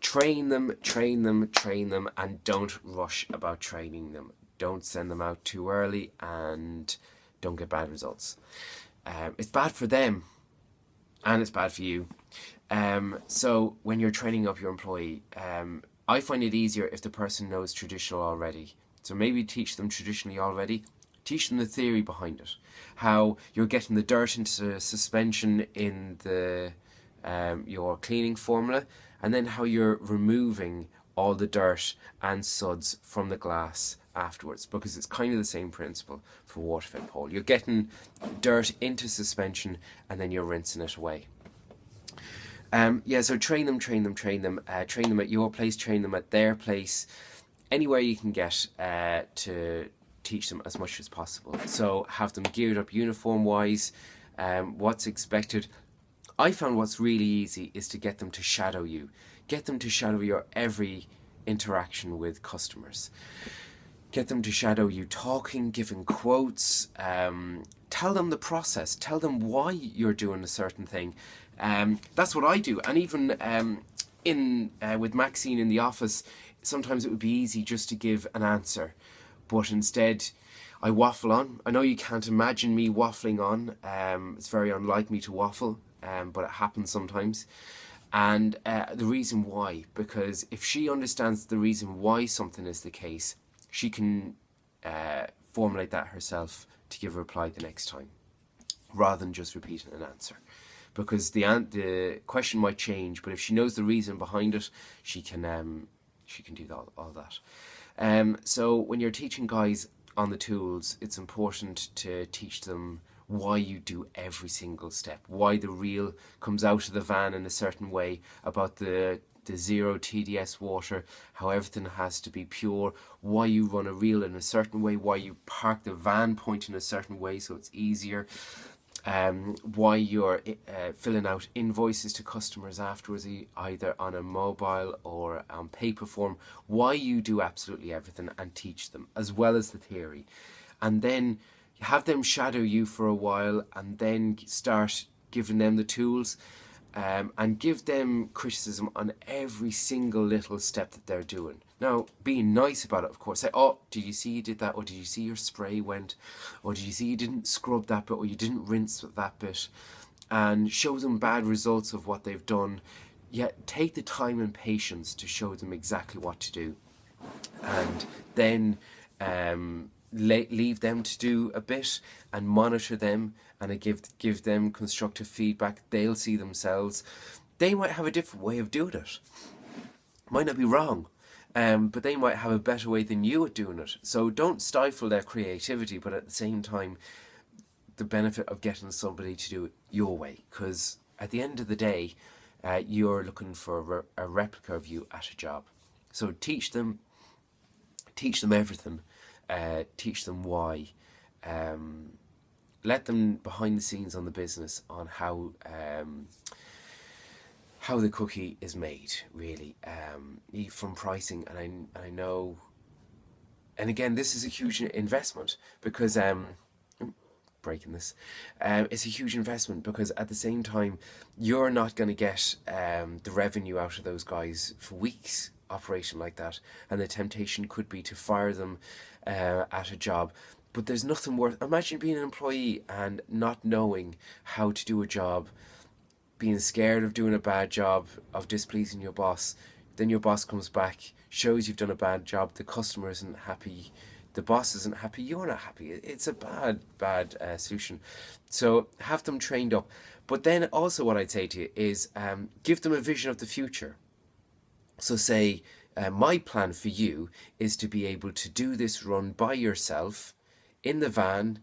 Train them, train them, train them, and don't rush about training them. Don't send them out too early and don't get bad results. It's bad for them and it's bad for you. So when you're training up your employee, I find it easier if the person knows traditional already. So maybe teach them traditionally already. Teach them the theory behind it. How you're getting the dirt into suspension in the your cleaning formula, and then how you're removing all the dirt and suds from the glass afterwards, because it's kind of the same principle for water-fed pole. You're getting dirt into suspension and then you're rinsing it away. So train them, train them, train them. Train them at your place, train them at their place, anywhere you can get to teach them as much as possible. So have them geared up uniform-wise, what's expected. I found what's really easy is to get them to shadow you. Get them to shadow your every interaction with customers. Get them to shadow you talking, giving quotes. Tell them the process. Tell them why you're doing a certain thing. That's what I do. And even with Maxine in the office, sometimes it would be easy just to give an answer. But instead, I waffle on. I know you can't imagine me waffling on. It's very unlike me to waffle, but it happens sometimes. And the reason why, because if she understands the reason why something is the case, she can formulate that herself to give a reply the next time, rather than just repeating an answer. Because the question might change, but if she knows the reason behind it, she can do all that. So when you're teaching guys on the tools, it's important to teach them why you do every single step, why the reel comes out of the van in a certain way, about the zero TDS water, how everything has to be pure, why you run a reel in a certain way, why you park the van point in a certain way so it's easier, why you're filling out invoices to customers afterwards, either on a mobile or on paper form, why you do absolutely everything, and teach them, as well as the theory. And then have them shadow you for a while, and then start giving them the tools, and give them criticism on every single little step that they're doing. Now, being nice about it, of course. Say, oh, did you see you did that? Or did you see your spray went? Or did you see you didn't scrub that bit? Or you didn't rinse that bit? And show them bad results of what they've done. Yet take the time and patience to show them exactly what to do. And then leave them to do a bit and monitor them and give them constructive feedback. They'll see themselves. They might have a different way of doing it. Might not be wrong, but they might have a better way than you at doing it. So don't stifle their creativity, but at the same time, the benefit of getting somebody to do it your way, because at the end of the day, you're looking for a replica of you at a job. So teach them everything. Teach them why. Let them behind the scenes on the business on how the cookie is made, really, from pricing. And I know, and again, this is a huge investment, because breaking this, it's a huge investment, because at the same time, you're not going to get the revenue out of those guys for weeks operation like that, and the temptation could be to fire them at a job. But there's nothing worth. Imagine being an employee and not knowing how to do a job, being scared of doing a bad job, of displeasing your boss. Then your boss comes back, shows you've done a bad job, the customer isn't happy, the boss isn't happy, you're not happy. It's a bad solution. So have them trained up. But then also what I'd say to you is give them a vision of the future. So say, my plan for you is to be able to do this run by yourself in the van,